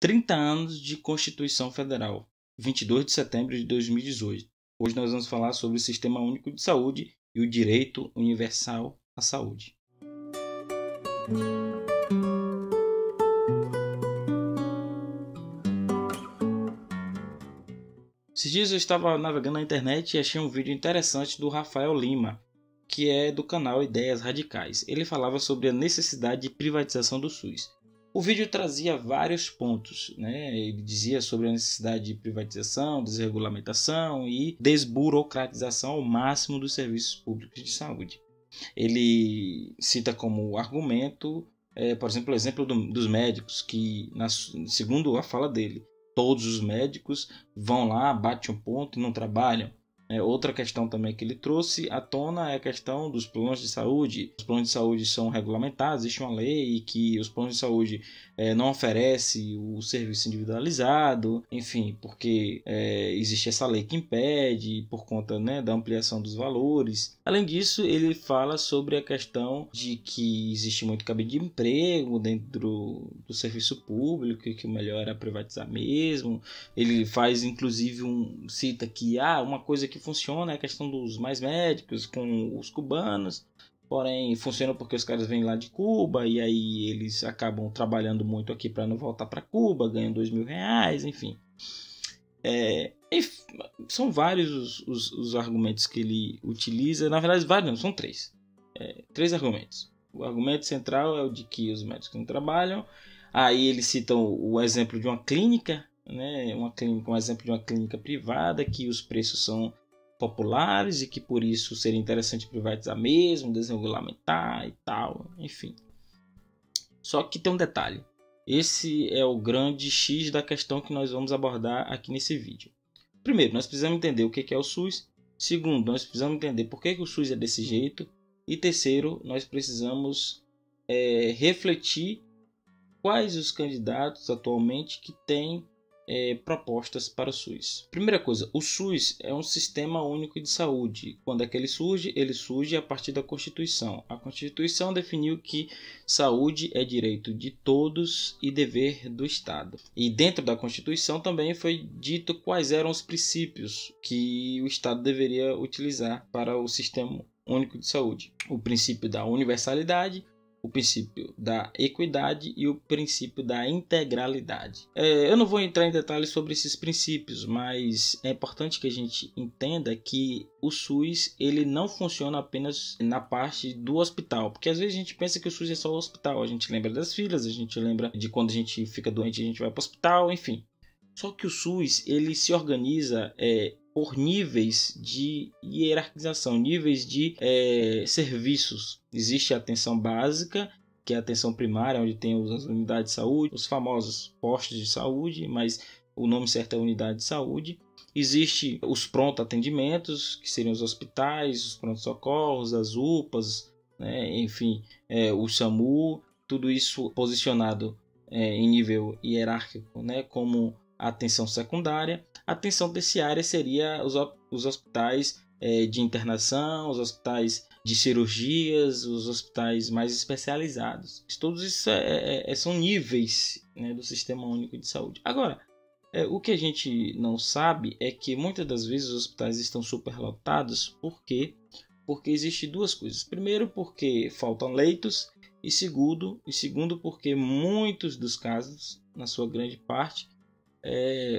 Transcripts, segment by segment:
30 anos de Constituição Federal, 22 de setembro de 2018. Hoje nós vamos falar sobre o Sistema Único de Saúde e o direito universal à saúde. Esses dias eu estava navegando na internet e achei um vídeo interessante do Rafael Lima, que é do canal Ideias Radicais. Ele falava sobre a necessidade de privatização do SUS. O vídeo trazia vários pontos, né? Ele dizia sobre a necessidade de privatização, desregulamentação e desburocratização ao máximo dos serviços públicos de saúde. Ele cita como argumento, por exemplo, o exemplo dos médicos, que, segundo a fala dele, todos os médicos vão lá, batem um ponto e não trabalham. Outra questão também que ele trouxe à tona é a questão dos planos de saúde. Os planos de saúde são regulamentados, existe uma lei que os planos de saúde não oferecem o serviço individualizado, enfim, porque existe essa lei que impede por conta, né, da ampliação dos valores. Além disso, ele fala sobre a questão de que existe muito cabide de emprego dentro do serviço público e que o melhor é privatizar mesmo. Ele faz, inclusive, cita que uma coisa que funciona é a questão dos mais médicos com os cubanos, porém funciona porque os caras vêm lá de Cuba e aí eles acabam trabalhando muito aqui para não voltar para Cuba, ganham R$2.000, enfim. São vários os argumentos que ele utiliza, na verdade vários não, são três argumentos. O argumento central é o de que os médicos não trabalham. Aí ele cita o exemplo de uma clínica, né, um exemplo de uma clínica privada, que os preços são populares e que por isso seria interessante privatizar mesmo, desregulamentar e tal, enfim. Só que tem um detalhe. Esse é o grande X da questão que nós vamos abordar aqui nesse vídeo. Primeiro, nós precisamos entender o que é o SUS. Segundo, nós precisamos entender por que o SUS é desse jeito. E terceiro, nós precisamos refletir quais os candidatos atualmente que têm propostas para o SUS. Primeira coisa, o SUS é um sistema único de saúde. Quando é que ele surge a partir da Constituição. A Constituição definiu que saúde é direito de todos e dever do Estado. E dentro da Constituição também foi dito quais eram os princípios que o Estado deveria utilizar para o sistema único de saúde. O princípio da universalidade, o princípio da equidade e o princípio da integralidade. Eu não vou entrar em detalhes sobre esses princípios, mas é importante que a gente entenda que o SUS ele não funciona apenas na parte do hospital, porque às vezes a gente pensa que o SUS é só o hospital, a gente lembra das filas, a gente lembra de quando a gente fica doente, a gente vai para o hospital, enfim. Só que o SUS ele se organiza por níveis de hierarquização, níveis de serviços. Existe a atenção básica, que é a atenção primária, onde tem as unidades de saúde, os famosos postos de saúde, mas o nome certo é unidade de saúde. Existe os pronto-atendimentos, que seriam os hospitais, os pronto-socorros, as UPAs, né? Enfim, o SAMU, tudo isso posicionado em nível hierárquico, né? Como a atenção secundária. A atenção terciária seria os hospitais de internação, os hospitais de cirurgias, os hospitais mais especializados. Todos isso são níveis, né, do Sistema Único de Saúde. Agora, o que a gente não sabe é que muitas das vezes os hospitais estão superlotados. Por quê? Porque existem duas coisas. Primeiro, porque faltam leitos. E segundo porque muitos dos casos, na sua grande parte,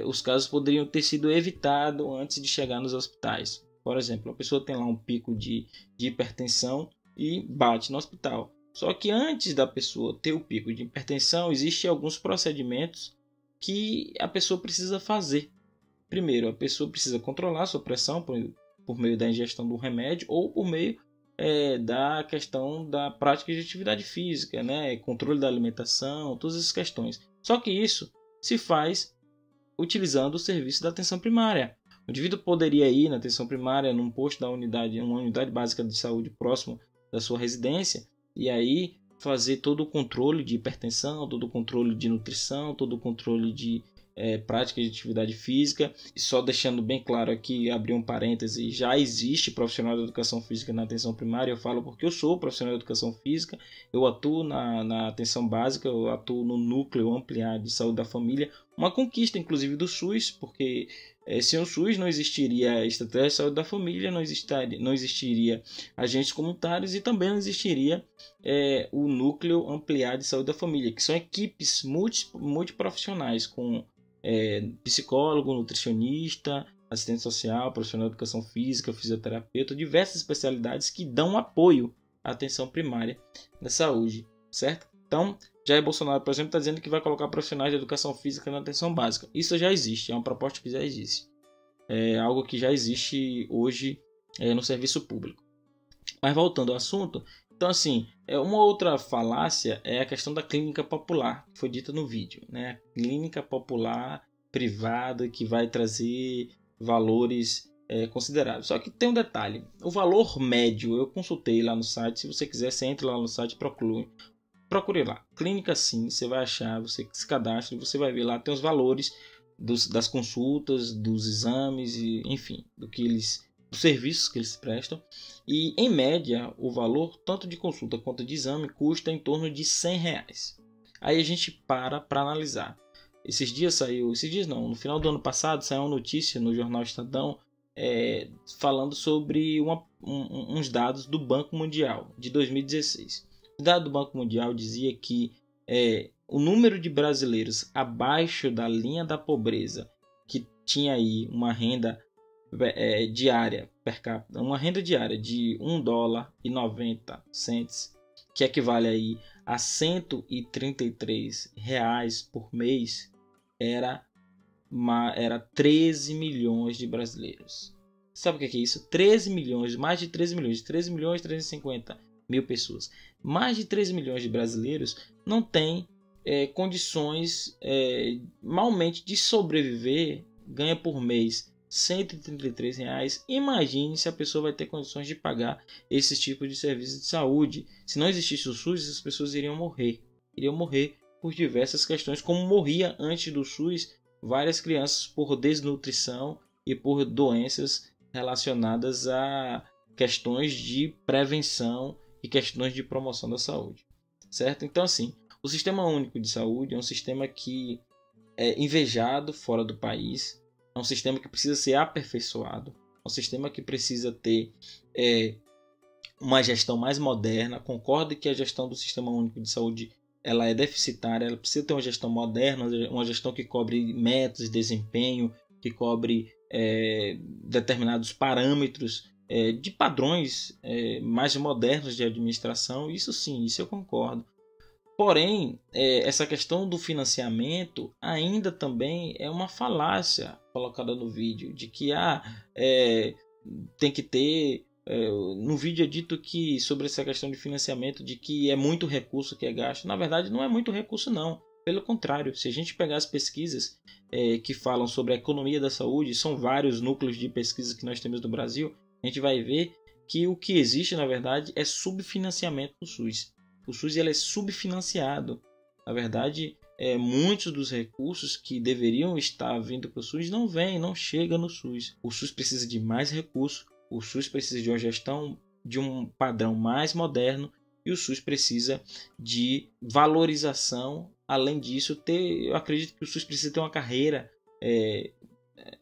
os casos poderiam ter sido evitados antes de chegar nos hospitais. Por exemplo, a pessoa tem lá um pico de hipertensão e bate no hospital. Só que antes da pessoa ter o pico de hipertensão, existem alguns procedimentos que a pessoa precisa fazer. Primeiro, a pessoa precisa controlar a sua pressão por meio da ingestão do remédio ou por meio da questão da prática de atividade física, né? Controle da alimentação, todas essas questões. Só que isso se faz utilizando o serviço da atenção primária. O indivíduo poderia ir na atenção primária, num posto uma unidade básica de saúde próximo da sua residência, e aí fazer todo o controle de hipertensão, todo o controle de nutrição, todo o controle de prática de atividade física. E só deixando bem claro aqui, abrir um parêntese, já existe profissional de educação física na atenção primária. Eu falo porque eu sou profissional de educação física, eu atuo na atenção básica, eu atuo no núcleo ampliado de saúde da família, uma conquista inclusive do SUS, porque sem o SUS não existiria a estratégia de saúde da família, não existiria agentes comunitários e também não existiria o núcleo ampliado de saúde da família, que são equipes multiprofissionais com psicólogo, nutricionista, assistente social, profissional de educação física, fisioterapeuta, diversas especialidades que dão apoio à atenção primária da saúde, certo? Então, Jair Bolsonaro, por exemplo, está dizendo que vai colocar profissionais de educação física na atenção básica. Isso já existe, é uma proposta que já existe. É algo que já existe hoje no serviço público. Mas voltando ao assunto, então assim, uma outra falácia é a questão da clínica popular, que foi dita no vídeo, né? A clínica popular privada que vai trazer valores consideráveis. Só que tem um detalhe, o valor médio, eu consultei lá no site, se você quiser, você entra lá no site e procure lá, Clínica Sim, você vai achar, você se cadastra e você vai ver lá, tem os valores das consultas, dos exames, e, enfim, dos serviços que eles prestam. E em média, o valor tanto de consulta quanto de exame custa em torno de R$100. Aí a gente para analisar. No final do ano passado saiu uma notícia no jornal Estadão falando sobre uns dados do Banco Mundial de 2016. O dado do Banco Mundial dizia que o número de brasileiros abaixo da linha da pobreza, que tinha aí uma renda diária per capita, uma renda diária de $1,90, que equivale aí a R$133 por mês, era 13 milhões de brasileiros. Sabe o que é isso? 13 milhões, mais de 13 milhões, 13 milhões e 350 mil pessoas. Mais de 13 milhões de brasileiros não têm condições malmente de sobreviver, ganha por mês R$133. Imagine se a pessoa vai ter condições de pagar esses tipos de serviços de saúde. Se não existisse o SUS, as pessoas iriam morrer por diversas questões, como morria antes do SUS várias crianças por desnutrição e por doenças relacionadas a questões de prevenção e questões de promoção da saúde, certo? Então, assim, o Sistema Único de Saúde é um sistema que é invejado fora do país, é um sistema que precisa ser aperfeiçoado, é um sistema que precisa ter uma gestão mais moderna. Concordo que a gestão do Sistema Único de Saúde ela é deficitária, ela precisa ter uma gestão moderna, uma gestão que cobre metas de desempenho, que cobre determinados parâmetros de padrões mais modernos de administração. Isso sim, isso eu concordo. Porém, essa questão do financiamento ainda também é uma falácia colocada no vídeo, de que tem que ter... no vídeo é dito que sobre essa questão de financiamento, de que é muito recurso que é gasto. Na verdade, não é muito recurso não. Pelo contrário, se a gente pegar as pesquisas que falam sobre a economia da saúde, são vários núcleos de pesquisa que nós temos no Brasil, a gente vai ver que o que existe, na verdade, é subfinanciamento do SUS. O SUS ele é subfinanciado. Na verdade, muitos dos recursos que deveriam estar vindo para o SUS não vêm, não chegam no SUS. O SUS precisa de mais recursos, o SUS precisa de uma gestão de um padrão mais moderno e o SUS precisa de valorização. Além disso, eu acredito que o SUS precisa ter uma carreira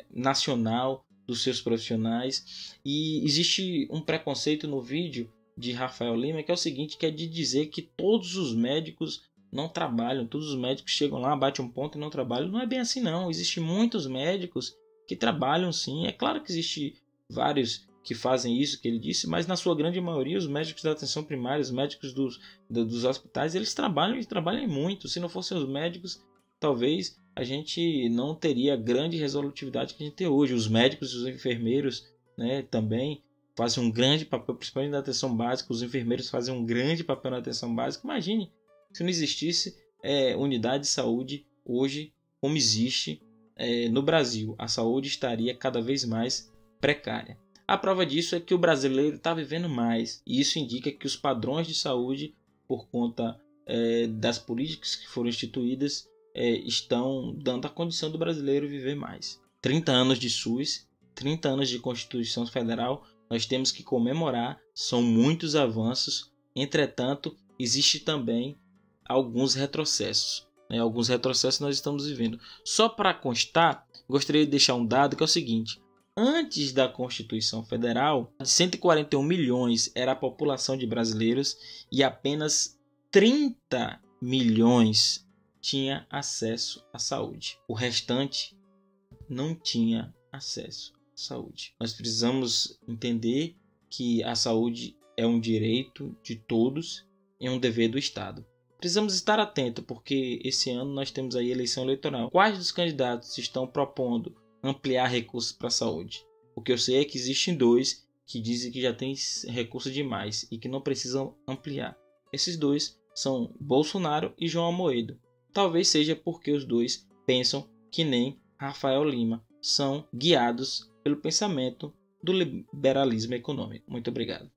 nacional dos seus profissionais. E existe um preconceito no vídeo de Rafael Lima, que é o seguinte, que é de dizer que todos os médicos não trabalham, todos os médicos chegam lá, batem um ponto e não trabalham. Não é bem assim não, existem muitos médicos que trabalham sim. É claro que existe vários que fazem isso que ele disse, mas na sua grande maioria os médicos da atenção primária, os médicos dos hospitais, eles trabalham muito. Se não fossem os médicos, talvez a gente não teria a grande resolutividade que a gente tem hoje. Os médicos e os enfermeiros, né, também fazem um grande papel, principalmente na atenção básica. Os enfermeiros fazem um grande papel na atenção básica. Imagine se não existisse unidade de saúde hoje como existe no Brasil. A saúde estaria cada vez mais precária. A prova disso é que o brasileiro está vivendo mais. E isso indica que os padrões de saúde, por conta das políticas que foram instituídas, estão dando a condição do brasileiro viver mais. 30 anos de SUS, 30 anos de Constituição Federal, nós temos que comemorar, são muitos avanços, entretanto, existe também alguns retrocessos. Alguns retrocessos nós estamos vivendo. Só para constar, gostaria de deixar um dado que é o seguinte: antes da Constituição Federal, 141 milhões era a população de brasileiros e apenas 30 milhões tinha acesso à saúde. O restante não tinha acesso à saúde. Nós precisamos entender que a saúde é um direito de todos e um dever do Estado. Precisamos estar atentos porque esse ano nós temos aí eleição eleitoral. Quais dos candidatos estão propondo ampliar recursos para a saúde? O que eu sei é que existem 2 que dizem que já tem recurso demais e que não precisam ampliar. Esses 2 são Bolsonaro e João Amoedo. Talvez seja porque os 2 pensam que nem Rafael Lima, são guiados pelo pensamento do liberalismo econômico. Muito obrigado.